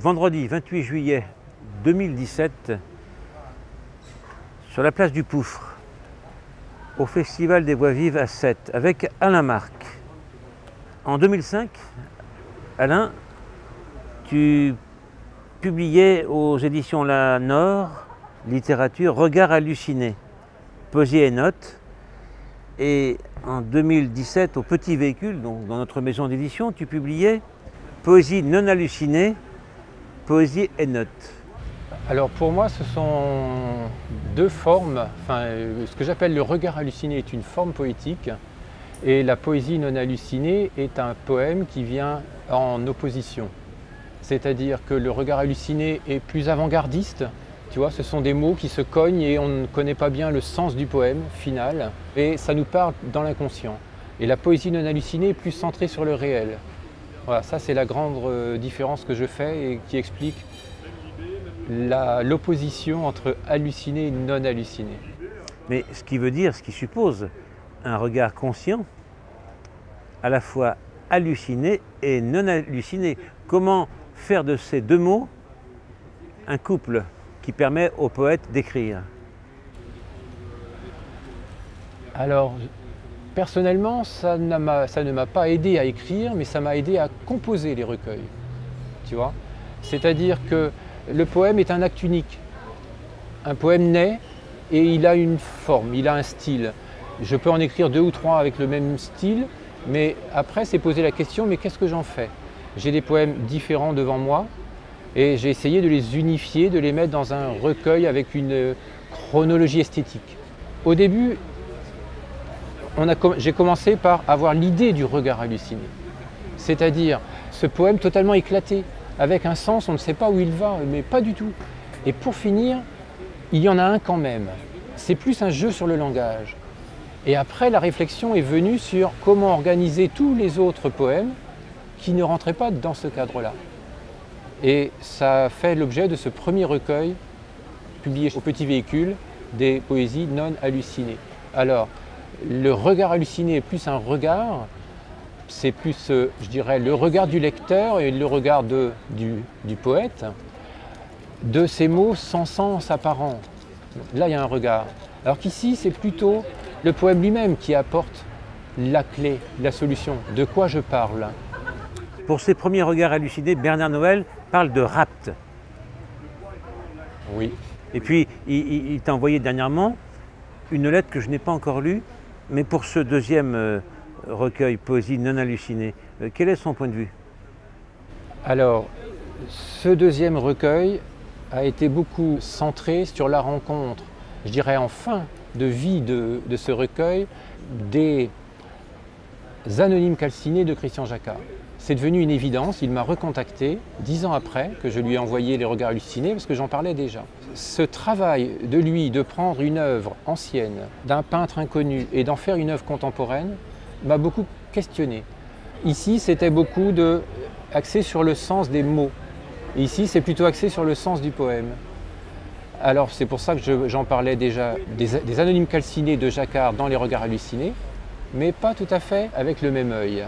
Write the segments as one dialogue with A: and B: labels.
A: vendredi 28 juillet 2017, sur la place du Poufre, au Festival des Voix Vives à Sète, avec Alain Marc. En 2005, Alain, tu publiais aux éditions La Nord, littérature, Regard halluciné, poésie et notes. Et en 2017, au Petit Véhicule, donc dans notre maison d'édition, tu publiais Poésie non hallucinée, poésie et notes.
B: Alors pour moi, ce sont deux formes. Ce que j'appelle le regard halluciné est une forme poétique et la poésie non hallucinée est un poème qui vient en opposition. C'est-à-dire que le regard halluciné est plus avant-gardiste. Tu vois, ce sont des mots qui se cognent et on ne connaît pas bien le sens du poème final et ça nous parle dans l'inconscient. Et la poésie non hallucinée est plus centrée sur le réel. Voilà, ça c'est la grande différence que je fais et qui explique l'opposition entre halluciné et non halluciné.
A: Mais ce qui veut dire, ce qui suppose un regard conscient, à la fois halluciné et non halluciné. Comment faire de ces deux mots un couple qui permet au poète d'écrire?
B: Alors, personnellement, ça ne m'a pas aidé à écrire, mais ça m'a aidé à composer les recueils. Tu vois? C'est-à-dire que le poème est un acte unique. Un poème naît et il a une forme, il a un style. Je peux en écrire 2 ou 3 avec le même style, mais après c'est poser la question, mais qu'est-ce que j'en fais? J'ai des poèmes différents devant moi et j'ai essayé de les unifier, de les mettre dans un recueil avec une chronologie esthétique. Au début, j'ai commencé par avoir l'idée du regard halluciné, c'est-à-dire ce poème totalement éclaté, avec un sens, on ne sait pas où il va, mais pas du tout. Et pour finir, il y en a un quand même. C'est plus un jeu sur le langage. Et après, la réflexion est venue sur comment organiser tous les autres poèmes qui ne rentraient pas dans ce cadre-là. Et ça a fait l'objet de ce premier recueil, publié au Petit Véhicule, des poésies non hallucinées. Alors, le regard halluciné est plus un regard, c'est plus, je dirais, le regard du lecteur et le regard du poète, de ces mots sans sens apparent. Là, il y a un regard. Alors qu'ici, c'est plutôt le poème lui-même qui apporte la clé, la solution. De quoi je parle?
A: Pour ces premiers regards hallucinés, Bernard Noël parle de rapt.
B: Oui.
A: Et puis, il t'a envoyé dernièrement une lettre que je n'ai pas encore lue, mais pour ce deuxième recueil, Poésie non hallucinée, quel est son point de vue?
B: Alors, ce deuxième recueil a été beaucoup centré sur la rencontre, je dirais en fin de vie de ce recueil, des anonymes calcinés de Christian Jacquard. C'est devenu une évidence, il m'a recontacté 10 ans après que je lui ai envoyé les regards hallucinés parce que j'en parlais déjà. Ce travail de lui, de prendre une œuvre ancienne d'un peintre inconnu et d'en faire une œuvre contemporaine, m'a beaucoup questionné. Ici, c'était beaucoup axé sur le sens des mots. Et ici, c'est plutôt axé sur le sens du poème. Alors, c'est pour ça que j'en parlais déjà des anonymes calcinés de Jacquard dans les regards hallucinés, mais pas tout à fait avec le même œil.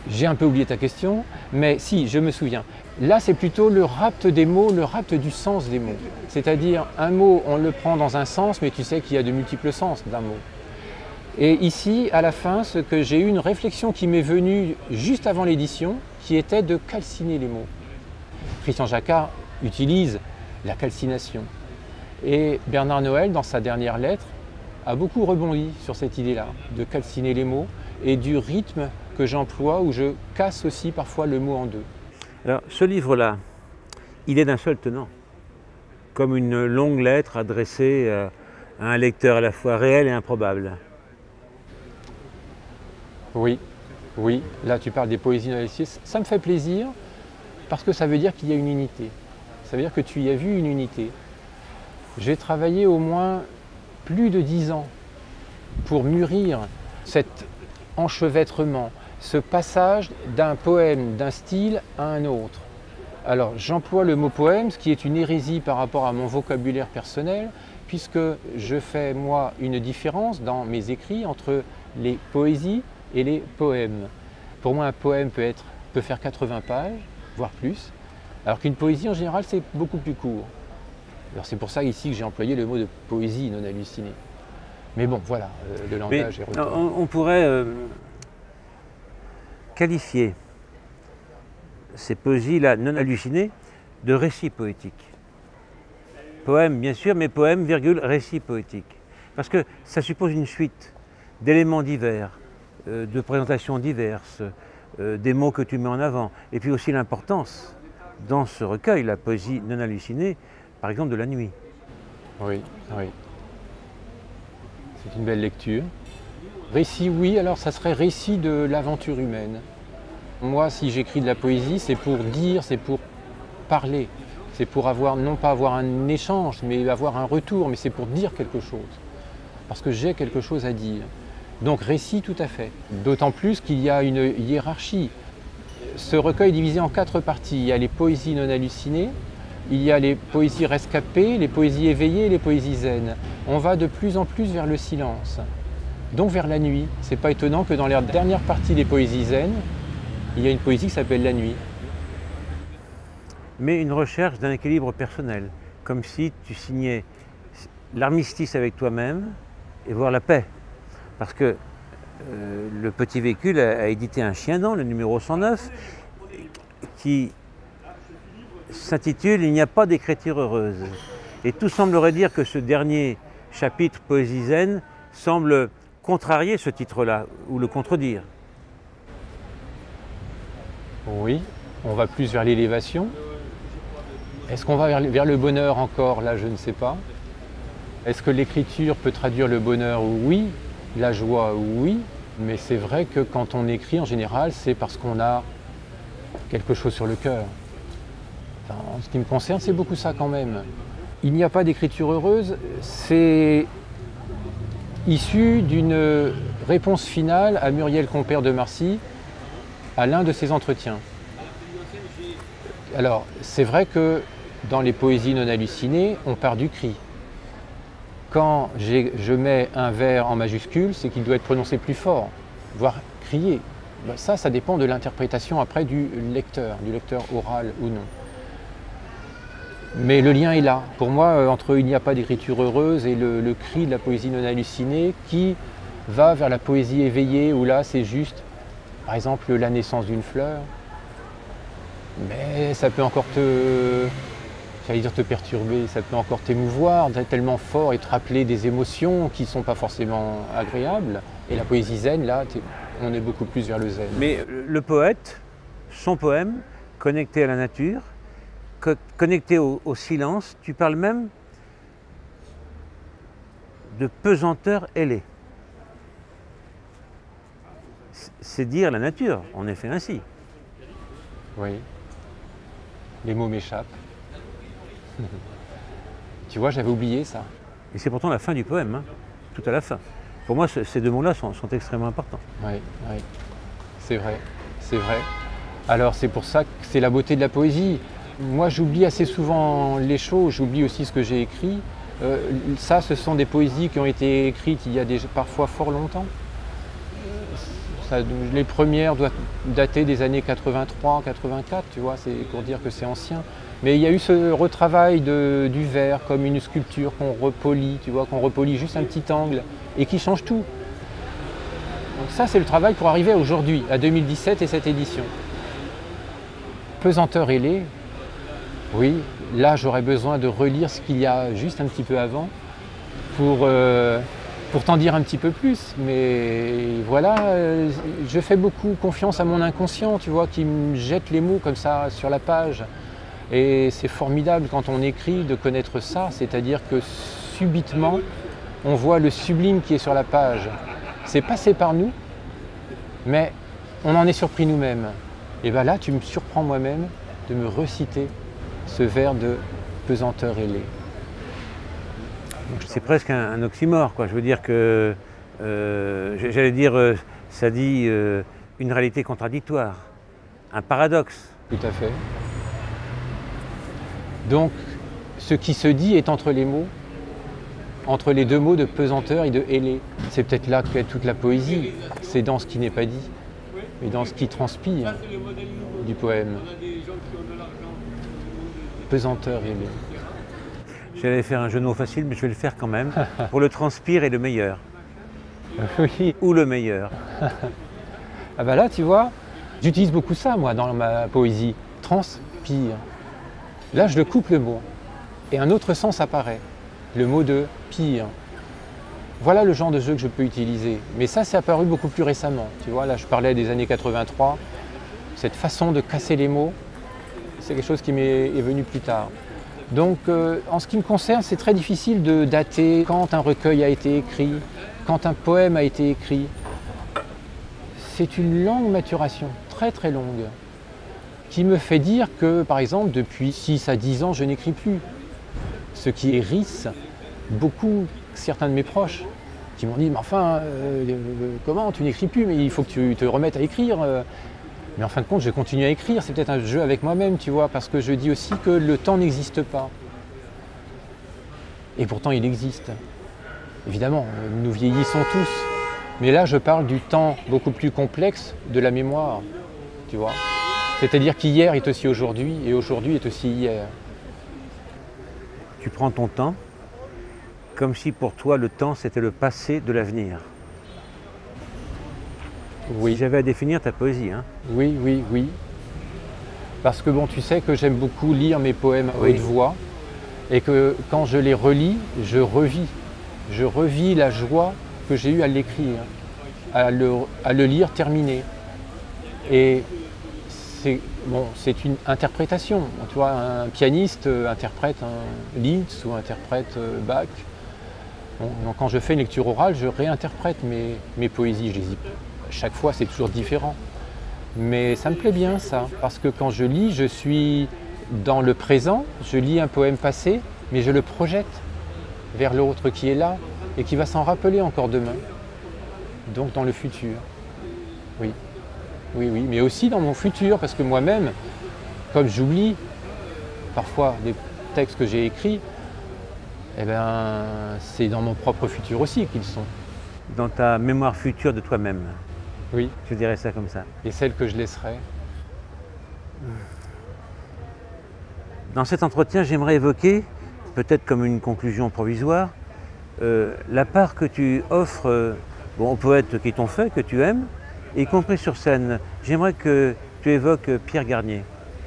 B: J'ai un peu oublié ta question, mais si, je me souviens. Là, c'est plutôt le rapt des mots, le rapt du sens des mots. C'est-à-dire, un mot, on le prend dans un sens, mais tu sais qu'il y a de multiples sens d'un mot. Et ici, à la fin, j'ai eu une réflexion qui m'est venue juste avant l'édition, qui était de calciner les mots. Christian Jacquard utilise la calcination. Et Bernard Noël, dans sa dernière lettre, a beaucoup rebondi sur cette idée-là, de calciner les mots et du rythme que j'emploie, où je casse aussi parfois le mot en deux.
A: Alors, ce livre-là, il est d'un seul tenant, comme une longue lettre adressée à un lecteur à la fois réel et improbable.
B: Oui, oui, là tu parles des poésies non hallucinées. Ça me fait plaisir parce que ça veut dire qu'il y a une unité. Ça veut dire que tu y as vu une unité. J'ai travaillé au moins plus de 10 ans pour mûrir cet enchevêtrement, ce passage d'un poème, d'un style à un autre. Alors j'emploie le mot poème, ce qui est une hérésie par rapport à mon vocabulaire personnel, puisque je fais moi une différence dans mes écrits entre les poésies et les poèmes. Pour moi, un poème peut faire 80 pages voire plus. Alors qu'une poésie, en général, c'est beaucoup plus court. Alors c'est pour ça ici que j'ai employé le mot de poésie non hallucinée. Mais bon, voilà, le langage est retourné.
A: On pourrait qualifier ces poésies-là non hallucinées de récits poétiques. Poème, bien sûr, mais poème, virgule, récit poétique. Parce que ça suppose une suite d'éléments divers, de présentations diverses, des mots que tu mets en avant. Et puis aussi l'importance, dans ce recueil, la poésie non hallucinée, par exemple de la nuit.
B: Oui, oui. C'est une belle lecture. Récit, oui, alors ça serait récit de l'aventure humaine. Moi, si j'écris de la poésie, c'est pour dire, c'est pour parler. C'est pour avoir, non pas avoir un échange, mais avoir un retour, mais c'est pour dire quelque chose. Parce que j'ai quelque chose à dire. Donc récit, tout à fait. D'autant plus qu'il y a une hiérarchie. Ce recueil est divisé en 4 parties. Il y a les poésies non hallucinées, il y a les poésies rescapées, les poésies éveillées et les poésies zen. On va de plus en plus vers le silence, donc vers la nuit. C'est pas étonnant que dans la dernière partie des poésies zen, il y a une poésie qui s'appelle la nuit.
A: Mais une recherche d'un équilibre personnel, comme si tu signais l'armistice avec toi-même et voir la paix. Parce que le Petit Véhicule a édité un chien dent, le numéro 109, qui s'intitule « Il n'y a pas d'écriture heureuse ». Et tout semblerait dire que ce dernier chapitre Poésie zen semble contrarier ce titre-là, ou le contredire.
B: Oui, on va plus vers l'élévation. Est-ce qu'on va vers le bonheur encore? Là, je ne sais pas. Est-ce que l'écriture peut traduire le bonheur? Oui. La joie, oui. Mais c'est vrai que quand on écrit, en général, c'est parce qu'on a quelque chose sur le cœur. Enfin, en ce qui me concerne, c'est beaucoup ça quand même. Il n'y a pas d'écriture heureuse, c'est issu d'une réponse finale à Muriel Compère de Marcy à l'un de ses entretiens. Alors, c'est vrai que dans les poésies non hallucinées, on part du cri. Quand je mets un vers en majuscule, c'est qu'il doit être prononcé plus fort, voire crié. Ben ça dépend de l'interprétation après du lecteur oral ou non. Mais le lien est là. Pour moi, entre il n'y a pas d'écriture heureuse et le cri de la poésie non hallucinée qui va vers la poésie éveillée, où là c'est juste, par exemple, la naissance d'une fleur. Mais ça peut encore j'allais dire te perturber, ça peut encore t'émouvoir, d'être tellement fort et te rappeler des émotions qui ne sont pas forcément agréables. Et la poésie zen, là, on est beaucoup plus vers le zen.
A: Mais le poète, son poème, connecté à la nature, connecté au silence, tu parles même de pesanteur ailée. C'est dire la nature, en effet ainsi.
B: Oui. Les mots m'échappent. Tu vois, j'avais oublié ça.
A: Et c'est pourtant la fin du poème, hein, tout à la fin. Pour moi, ces deux mots-là sont extrêmement importants.
B: Oui, oui. C'est vrai, c'est vrai. Alors c'est pour ça que c'est la beauté de la poésie. Moi, j'oublie assez souvent les choses, j'oublie aussi ce que j'ai écrit. Ça, ce sont des poésies qui ont été écrites il y a parfois fort longtemps. Les premières doivent dater des années 83, 84, tu vois, c'est pour dire que c'est ancien. Mais il y a eu ce retravail du verre comme une sculpture qu'on repolit, tu vois, qu'on repolit juste un petit angle et qui change tout. Donc ça, c'est le travail pour arriver à aujourd'hui, à 2017 et cette édition. Pesanteur ailée, oui, là j'aurais besoin de relire ce qu'il y a juste un petit peu avant pour t'en dire un petit peu plus. Mais voilà, je fais beaucoup confiance à mon inconscient, tu vois, qui me jette les mots comme ça sur la page. Et c'est formidable quand on écrit de connaître ça, c'est-à-dire que subitement, on voit le sublime qui est sur la page. C'est passé par nous, mais on en est surpris nous-mêmes. Et bien là, tu me surprends moi-même de me reciter ce vers de pesanteur ailée.
A: C'est presque un oxymore, quoi. Je veux dire que, j'allais dire, ça dit une réalité contradictoire, un paradoxe.
B: Tout à fait. Donc, ce qui se dit est entre les mots, entre les deux mots de pesanteur et de ailée. C'est peut-être là qu'est toute la poésie, c'est dans ce qui n'est pas dit, et dans ce qui transpire. du poème. Pesanteur et le...
A: J'allais faire un jeu de mots facile, mais je vais le faire quand même. Pour le transpire est le meilleur.
B: Oui.
A: Ou le meilleur.
B: Ah bah là, tu vois, j'utilise beaucoup ça, moi, dans ma poésie. Transpire. Là, je le coupe le mot. Et un autre sens apparaît. Le mot de pire. Voilà le genre de jeu que je peux utiliser. Mais ça, c'est apparu beaucoup plus récemment. Tu vois, là, je parlais des années 83. Cette façon de casser les mots, c'est quelque chose qui m'est venu plus tard. Donc, en ce qui me concerne, c'est très difficile de dater quand un recueil a été écrit, quand un poème a été écrit. C'est une longue maturation, très très longue, qui me fait dire que, par exemple, depuis 6 à 10 ans, je n'écris plus. Ce qui hérisse beaucoup certains de mes proches, qui m'ont dit « Mais enfin, comment tu n'écris plus? Mais il faut que tu te remettes à écrire. » Mais en fin de compte, je continue à écrire. C'est peut-être un jeu avec moi-même, tu vois, parce que je dis aussi que le temps n'existe pas. Et pourtant, il existe. Évidemment, nous vieillissons tous. Mais là, je parle du temps beaucoup plus complexe de la mémoire, tu vois. C'est-à-dire qu'hier est aussi aujourd'hui, et aujourd'hui est aussi hier.
A: Tu prends ton temps, comme si pour toi le temps c'était le passé de l'avenir.
B: Oui.
A: Si j'avais à définir ta poésie, hein.
B: Oui, oui, oui. Parce que bon, tu sais que j'aime beaucoup lire mes poèmes à haute voix, et que quand je les relis, je revis. Je revis la joie que j'ai eue à l'écrire, à le lire terminé. Et c'est une interprétation. Tu vois, un pianiste interprète un Liszt ou interprète Bach. Bon, donc quand je fais une lecture orale, je réinterprète mes poésies. Chaque fois, c'est toujours différent. Mais ça me plaît bien, ça. Parce que quand je lis, je suis dans le présent. Je lis un poème passé, mais je le projette vers l'autre qui est là et qui va s'en rappeler encore demain. Donc dans le futur. Oui. Oui, oui, mais aussi dans mon futur, parce que moi-même, comme j'oublie parfois des textes que j'ai écrits, eh ben, c'est dans mon propre futur aussi qu'ils sont.
A: Dans ta mémoire future de toi-même.
B: Oui.
A: Je dirais ça comme ça.
B: Et celle que je laisserai.
A: Dans cet entretien, j'aimerais évoquer, peut-être comme une conclusion provisoire, la part que tu offres aux poètes qui t'ont fait, que tu aimes, y compris sur scène. J'aimerais que tu évoques Pierre Garnier,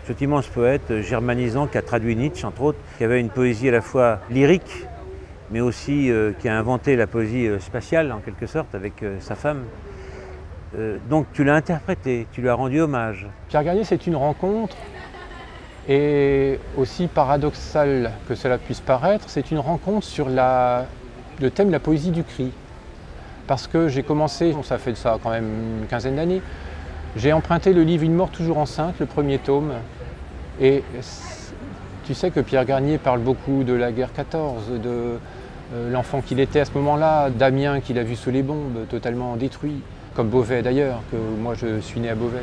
A: cet immense poète germanisant qui a traduit Nietzsche, entre autres, qui avait une poésie à la fois lyrique, mais aussi qui a inventé la poésie spatiale, en quelque sorte, avec sa femme. Donc tu l'as interprété, tu lui as rendu hommage.
B: Pierre Garnier, c'est une rencontre, et aussi paradoxal que cela puisse paraître, c'est une rencontre sur le thème de la poésie du cri. Parce que j'ai commencé, ça fait de ça quand même une quinzaine d'années, j'ai emprunté le livre Une mort toujours enceinte, le premier tome. Et tu sais que Pierre Garnier parle beaucoup de la guerre 14, de l'enfant qu'il était à ce moment-là, d'Amiens qu'il a vu sous les bombes, totalement détruit, comme Beauvais d'ailleurs, que moi je suis né à Beauvais.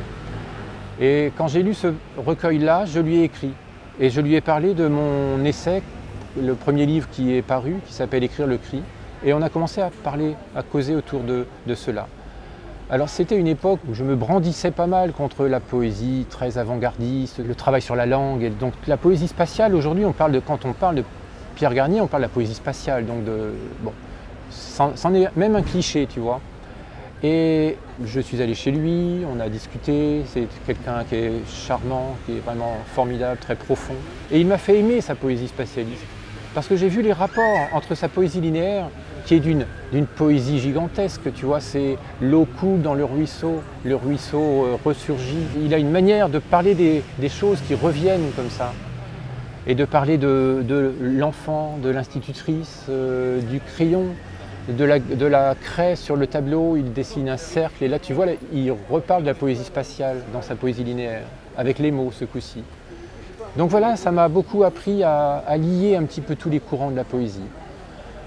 B: Et quand j'ai lu ce recueil-là, je lui ai écrit. Et je lui ai parlé de mon essai, le premier livre qui est paru, qui s'appelle Écrire le cri. Et on a commencé à parler, à causer autour de cela. Alors c'était une époque où je me brandissais pas mal contre la poésie très avant-gardiste, le travail sur la langue. Et donc la poésie spatiale, aujourd'hui, quand on parle de Pierre Garnier, on parle de la poésie spatiale. Donc c'en est même un cliché, tu vois. Et je suis allé chez lui, on a discuté, c'est quelqu'un qui est charmant, qui est vraiment formidable, très profond. Et il m'a fait aimer sa poésie spatialiste. Parce que j'ai vu les rapports entre sa poésie linéaire, qui est d'une poésie gigantesque, tu vois, c'est l'eau coule dans le ruisseau ressurgit. Il a une manière de parler des choses qui reviennent comme ça, et de parler de l'enfant, de l'institutrice, du crayon, de la craie sur le tableau, il dessine un cercle, et là tu vois, là, il reparle de la poésie spatiale dans sa poésie linéaire, avec les mots ce coup-ci. Donc voilà, ça m'a beaucoup appris à lier un petit peu tous les courants de la poésie.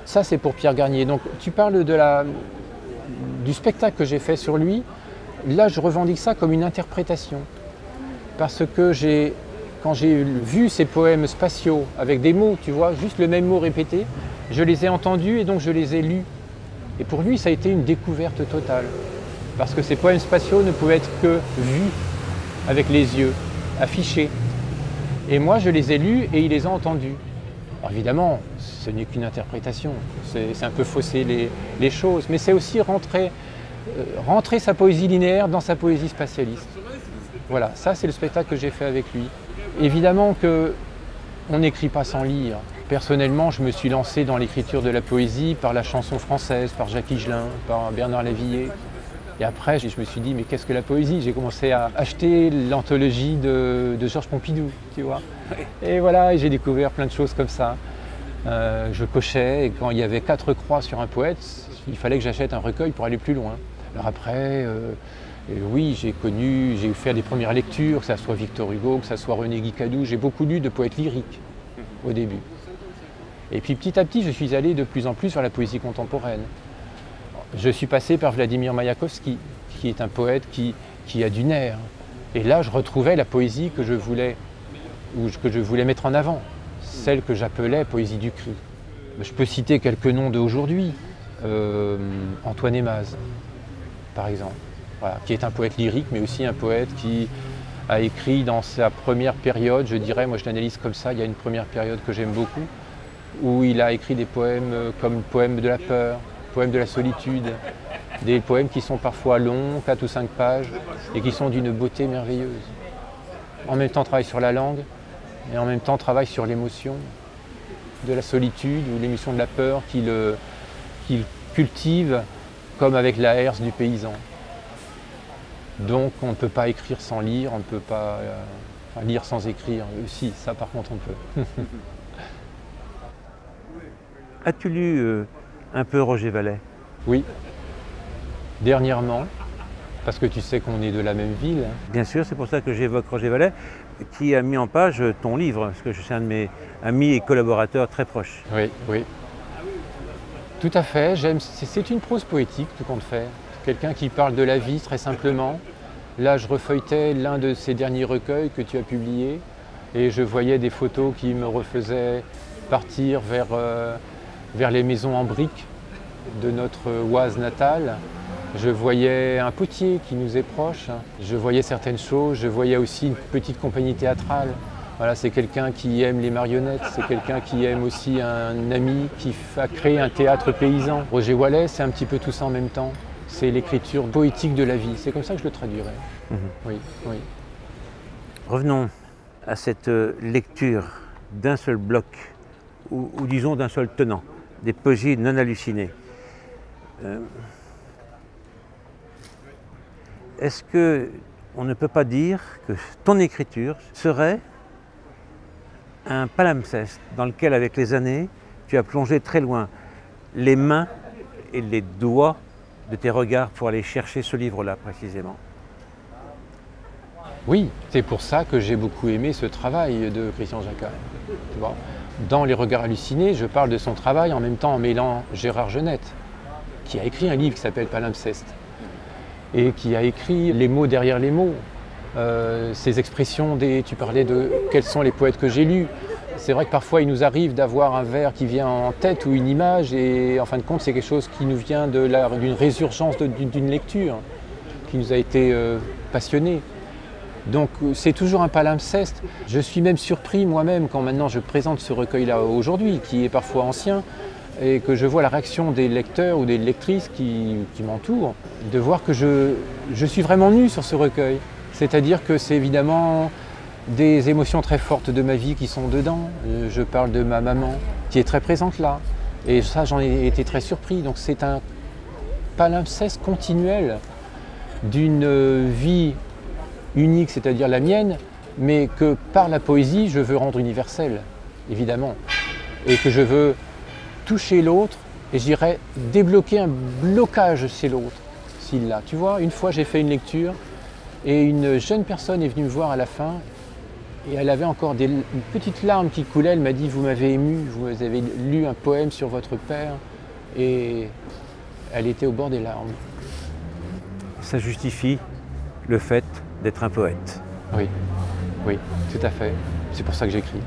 B: Ça, c'est pour Pierre Garnier. Donc tu parles du spectacle que j'ai fait sur lui. Là, je revendique ça comme une interprétation. Parce que quand j'ai vu ces poèmes spatiaux avec des mots, tu vois, juste le même mot répété, je les ai entendus et donc je les ai lus. Et pour lui, ça a été une découverte totale. Parce que ces poèmes spatiaux ne pouvaient être que vus. avec les yeux, affichés. Et moi, je les ai lus et il les a entendus. Alors évidemment, ce n'est qu'une interprétation, c'est un peu fausser les choses, mais c'est aussi rentrer sa poésie linéaire dans sa poésie spatialiste. Voilà, ça c'est le spectacle que j'ai fait avec lui. Évidemment qu'on n'écrit pas sans lire. Personnellement, je me suis lancé dans l'écriture de la poésie par la chanson française, par Jacques Higelin, par Bernard Lavilliers. Et après, je me suis dit, mais qu'est-ce que la poésie? J'ai commencé à acheter l'anthologie de Georges Pompidou, tu vois. Et voilà, et j'ai découvert plein de choses comme ça. Je cochais, et quand il y avait 4 croix sur un poète, il fallait que j'achète un recueil pour aller plus loin. Alors après, oui, j'ai fait des premières lectures, que ce soit Victor Hugo, que ce soit René Guicadou. J'ai beaucoup lu de poètes lyriques au début. Et puis petit à petit, je suis allé de plus en plus vers la poésie contemporaine. Je suis passé par Vladimir Maïakovski, qui est un poète qui a du nerf. Et là, je retrouvais la poésie que je voulais mettre en avant, celle que j'appelais poésie du cri. Je peux citer quelques noms d'aujourd'hui. Antoine Aimaz, par exemple, voilà, qui est un poète lyrique, mais aussi un poète qui a écrit dans sa première période, je dirais, moi je l'analyse comme ça, il y a une première période que j'aime beaucoup, où il a écrit des poèmes comme le poème de la peur, poème de la solitude, des poèmes qui sont parfois longs, 4 ou 5 pages, et qui sont d'une beauté merveilleuse. En même temps, travaille sur la langue, et en même temps, travaille sur l'émotion de la solitude ou l'émotion de la peur qu'il cultive comme avec la herse du paysan. Donc, on ne peut pas écrire sans lire, on ne peut pas lire sans écrire. Si, ça par contre, on peut.
A: As-tu lu un peu Roger Vallet?
B: Oui, dernièrement, parce que tu sais qu'on est de la même ville.
A: Bien sûr, c'est pour ça que j'évoque Roger Vallet, qui a mis en page ton livre, parce que je suis un de mes amis et collaborateurs très proches.
B: Oui, oui. Tout à fait, c'est une prose poétique, tout compte fait. Quelqu'un qui parle de la vie très simplement. Là, je refeuilletais l'un de ces derniers recueils que tu as publié, et je voyais des photos qui me refaisaient partir vers les maisons en briques de notre Oise natale. Je voyais un potier qui nous est proche, je voyais certaines choses, je voyais aussi une petite compagnie théâtrale. Voilà, c'est quelqu'un qui aime les marionnettes, c'est quelqu'un qui aime aussi un ami qui a créé un théâtre paysan. Roger Vallet, c'est un petit peu tout ça en même temps. C'est l'écriture poétique de la vie, c'est comme ça que je le traduirais. Oui, oui.
A: Revenons à cette lecture d'un seul bloc, ou disons d'un seul tenant, des poésies non hallucinées. Est-ce qu'on ne peut pas dire que ton écriture serait un palimpseste dans lequel, avec les années, tu as plongé très loin les mains et les doigts de tes regards pour aller chercher ce livre-là précisément?
B: Oui, c'est pour ça que j'ai beaucoup aimé ce travail de Christian Jacquard. Tu vois, dans Les Regards hallucinés, je parle de son travail en même temps en mêlant Gérard Genette, qui a écrit un livre qui s'appelle Palimpseste, et qui a écrit les mots derrière les mots, ces expressions, tu parlais de quels sont les poètes que j'ai lus. C'est vrai que parfois il nous arrive d'avoir un vers qui vient en tête ou une image, et en fin de compte c'est quelque chose qui nous vient d'une résurgence d'une lecture qui nous a été passionnée. Donc c'est toujours un palimpseste. Je suis même surpris moi-même quand maintenant je présente ce recueil-là aujourd'hui, qui est parfois ancien, et que je vois la réaction des lecteurs ou des lectrices qui m'entourent, de voir que je suis vraiment nu sur ce recueil. C'est-à-dire que c'est évidemment des émotions très fortes de ma vie qui sont dedans. Je parle de ma maman qui est très présente là. Et ça, j'en ai été très surpris. Donc c'est un palimpseste continuel d'une vie unique, c'est-à-dire la mienne, mais que par la poésie, je veux rendre universelle, évidemment. Et que je veux toucher l'autre, et je dirais débloquer un blocage chez l'autre, s'il l'a. Tu vois, une fois j'ai fait une lecture, et une jeune personne est venue me voir à la fin, et elle avait encore une petite larme qui coulait. Elle m'a dit « Vous m'avez ému, vous avez lu un poème sur votre père », et elle était au bord des larmes.
A: Ça justifie le fait d'être un poète.
B: Oui, oui, tout à fait. C'est pour ça que j'écris.